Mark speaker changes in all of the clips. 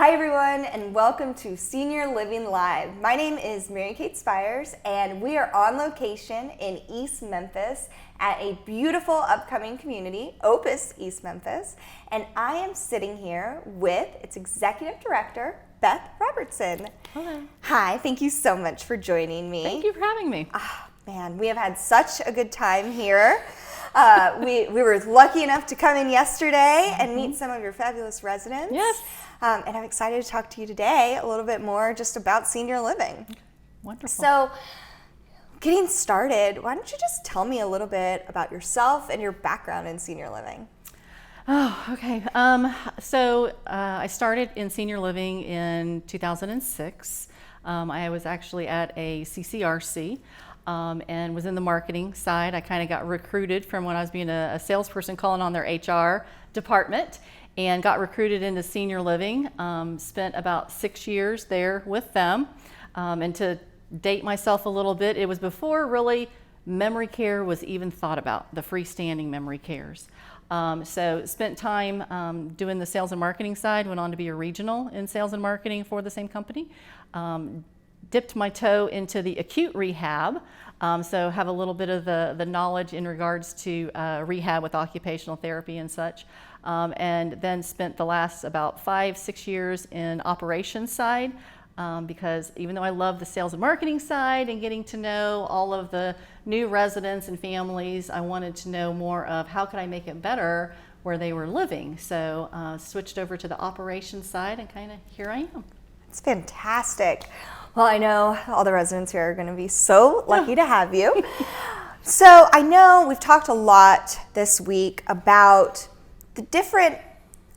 Speaker 1: Hi everyone, and welcome to Senior Living Live. My name is Mary Kate Spires, and we are on location in East Memphis at a beautiful upcoming community, Opus East Memphis, and I am sitting here with its Executive Director, Beth Robertson.
Speaker 2: Hello.
Speaker 1: Hi, thank you so much for joining me.
Speaker 2: Thank you for having me.
Speaker 1: Man, we have had such a good time here. We were lucky enough to come in yesterday and meet some of your fabulous residents.
Speaker 2: Yes.
Speaker 1: And I'm excited to talk to you today a little bit more just about senior living.
Speaker 2: Wonderful. So,
Speaker 1: getting started, why don't you just tell me a little bit about yourself and your background in senior living?
Speaker 2: Oh, okay. I started in senior living in 2006. I was actually at a CCRC and was in the marketing side. I kind of got recruited from when I was being a salesperson calling on their HR department, and got recruited into senior living. Spent about 6 years there with them. And to date myself a little bit, it was before really memory care was even thought about, the freestanding memory cares. So spent time doing the sales and marketing side, went on to be a regional in sales and marketing for the same company. Dipped my toe into the acute rehab, so have a little bit of the knowledge in regards to rehab with occupational therapy and such. And then spent the last about 5-6 years in operations side, because even though I love the sales and marketing side and getting to know all of the new residents and families, I wanted to know more of how could I make it better where they were living. So switched over to the operations side, and kind of here I am.
Speaker 1: It's fantastic. Well, I know all the residents here are going to be so lucky to have you. So I know we've talked a lot this week about the different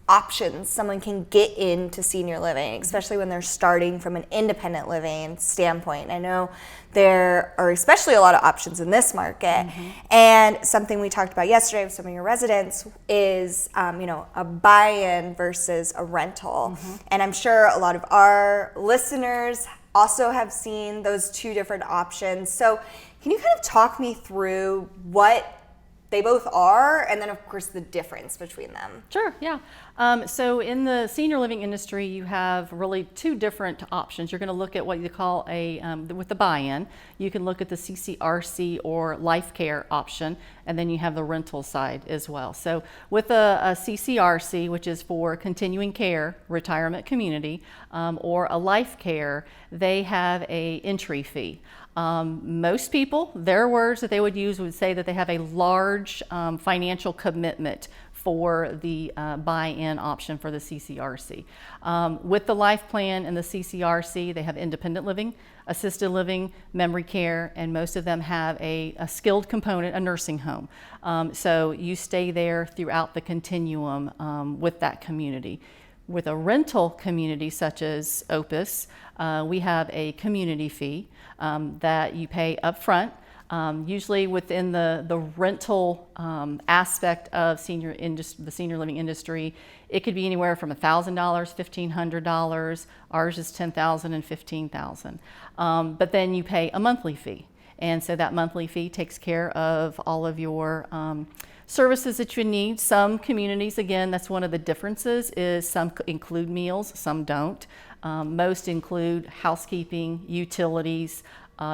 Speaker 1: options someone can get into senior living, especially when they're starting from an independent living standpoint. I know there are especially a lot of options in this market, and something we talked about yesterday with some of your residents is a buy-in versus a rental. And I'm sure a lot of our listeners also have seen those two different options. So can you kind of talk me through what they both are, and then of course the difference between them?
Speaker 2: Sure, yeah. So in the senior living industry, you have really two different options. You're going to look at what you call with the buy-in, you can look at the CCRC or life care option, and then you have the rental side as well. So with a CCRC, which is for continuing care, retirement community, or a life care, they have a entry fee. Most people, their words that they would use would say that they have a large financial commitment for the buy-in option for the CCRC. With the life plan and the CCRC, they have independent living, assisted living, memory care, and most of them have a skilled component, a nursing home. So you stay there throughout the continuum with that community. With a rental community such as Opus, we have a community fee that you pay up front. Usually within the rental aspect of the senior living industry, it could be anywhere from $1,000, $1,500. Ours is $10,000 and $15,000. But then you pay a monthly fee. And so that monthly fee takes care of all of your services that you need. Some communities, again, that's one of the differences, is some include meals, some don't. Most include housekeeping, utilities,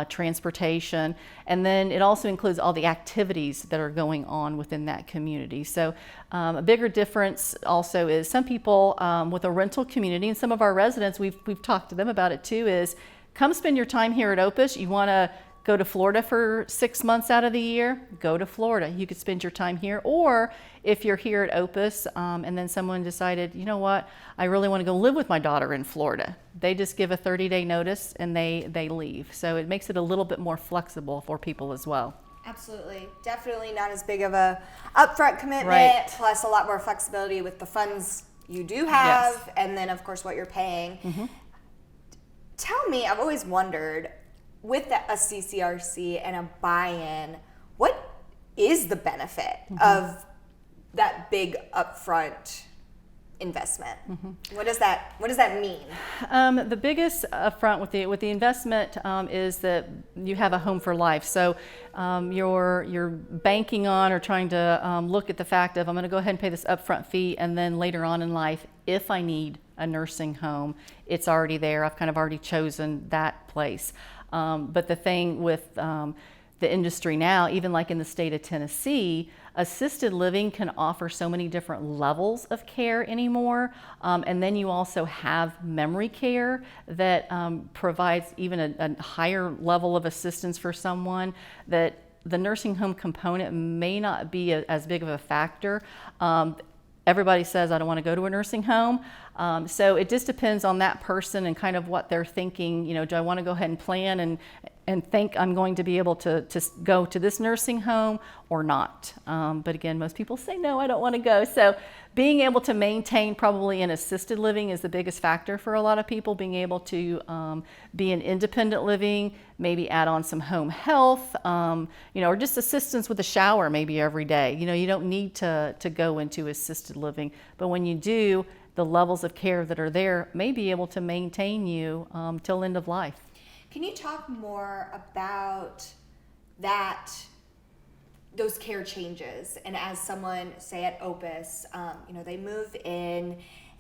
Speaker 2: transportation, and then it also includes all the activities that are going on within that community. So a bigger difference also is some people with a rental community, and some of our residents, we've talked to them about it too, is come spend your time here at Opus. You want to go to Florida for 6 months out of the year, go to Florida. You could spend your time here. Or if you're here at Opus and then someone decided, you know what, I really want to go live with my daughter in Florida. They just give a 30-day notice and they leave. So it makes it a little bit more flexible for people as well.
Speaker 1: Absolutely. Definitely not as big of a upfront commitment,
Speaker 2: Right.
Speaker 1: Plus a lot more flexibility with the funds you do have,
Speaker 2: Yes.
Speaker 1: and then of course what you're paying. Tell me, I've always wondered, with a CCRC and a buy-in, what is the benefit of that big upfront investment? What does that mean?
Speaker 2: The biggest upfront with the investment is that you have a home for life. So you're banking on or trying to look at the fact of, I'm going to go ahead and pay this upfront fee, and then later on in life, if I need a nursing home, it's already there. I've kind of already chosen that place. But the thing with the industry now, even like in the state of Tennessee, assisted living can offer so many different levels of care anymore. And then you also have memory care that provides even a higher level of assistance for someone, that the nursing home component may not be as big of a factor. Everybody says, I don't want to go to a nursing home. So it just depends on that person and kind of what they're thinking. You know, do I want to go ahead and plan and think I'm going to be able to go to this nursing home or not? But again, most people say, no, I don't want to go. So being able to maintain probably an assisted living is the biggest factor for a lot of people, being able to be in independent living, maybe add on some home health, you know, or just assistance with a shower maybe every day. You know, you don't need to go into assisted living, but when you do, the levels of care that are there may be able to maintain you till end of life.
Speaker 1: Can you talk more about those care changes? And as someone, say at Opus, you know, they move in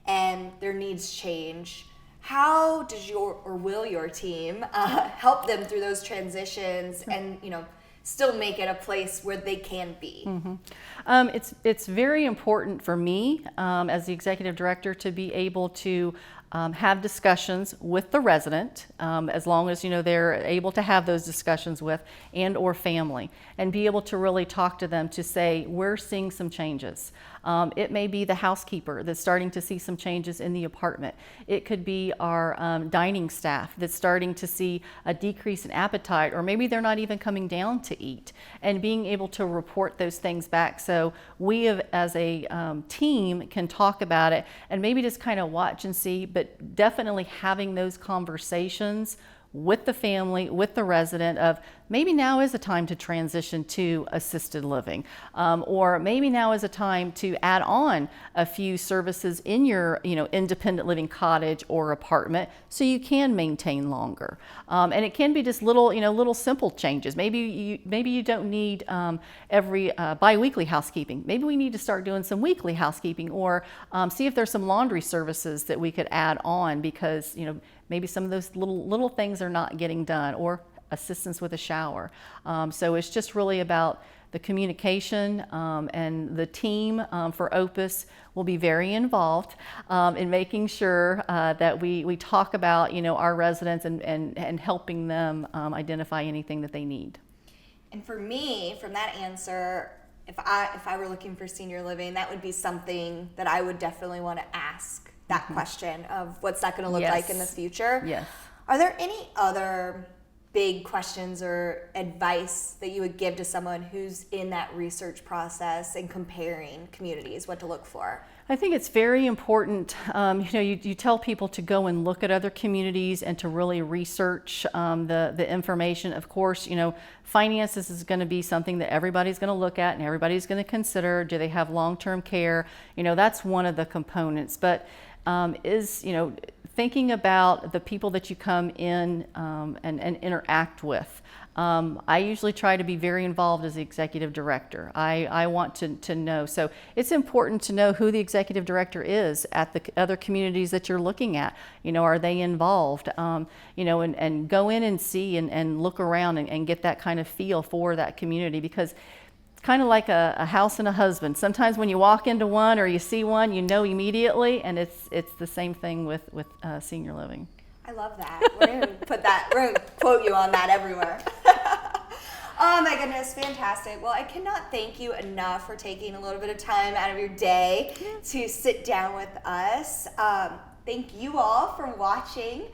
Speaker 1: and their needs change, how does will your team help them through those transitions and, you know, still make it a place where they can be?
Speaker 2: Mm-hmm. It's very important for me as the executive director to be able to have discussions with the resident, as long as, you know, they're able to have those discussions with and or family, and be able to really talk to them to say, we're seeing some changes. It may be the housekeeper that's starting to see some changes in the apartment. It could be our dining staff that's starting to see a decrease in appetite, or maybe they're not even coming down to eat, and being able to report those things back so we as a team can talk about it and maybe just kind of watch and see, but definitely having those conversations with the family, with the resident, of maybe now is a time to transition to assisted living, or maybe now is a time to add on a few services in your, you know, independent living cottage or apartment so you can maintain longer. And it can be just little, you know, little simple changes. Maybe you don't need every bi-weekly housekeeping. Maybe we need to start doing some weekly housekeeping, or see if there's some laundry services that we could add on, because, you know, maybe some of those little things are not getting done, or assistance with a shower. So it's just really about the communication, and the team for Opus will be very involved in making sure that we talk about, you know, our residents and helping them identify anything that they need.
Speaker 1: And for me, from that answer, if I were looking for senior living, that would be something that I would definitely want to ask that question of what's that going to look like in the future.
Speaker 2: Yes.
Speaker 1: Are there any other big questions or advice that you would give to someone who's in that research process and comparing communities, what to look for?
Speaker 2: I think it's very important, you know, you tell people to go and look at other communities and to really research the information. Of course, you know, finances is going to be something that everybody's going to look at and everybody's going to consider. Do they have long-term care? You know, that's one of the components. But you know, thinking about the people that you come in and interact with. I usually try to be very involved as the executive director. I want to know. So it's important to know who the executive director is at the other communities that you're looking at. You know, are they involved? You know, and go in and see and look around and get that kind of feel for that community, because it's kind of like a house and a husband. Sometimes when you walk into one or you see one, you know immediately, and it's the same thing with senior living.
Speaker 1: I love that. We're going to quote you on that everywhere. Oh my goodness, fantastic. Well, I cannot thank you enough for taking a little bit of time out of your day to sit down with us. Thank you all for watching.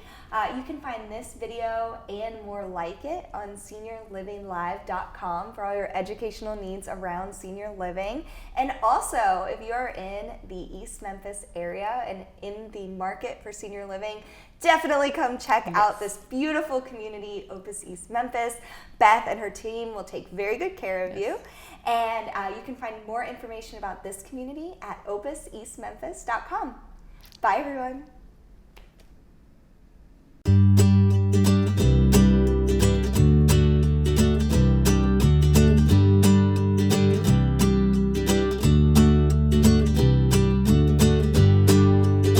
Speaker 1: You can find this video and more like it on seniorlivinglive.com for all your educational needs around senior living. And also, if you're in the East Memphis area and in the market for senior living, definitely come check out this beautiful community, Opus East Memphis. Beth and her team will take very good care of you. And you can find more information about this community at opuseastmemphis.com. Bye, everyone.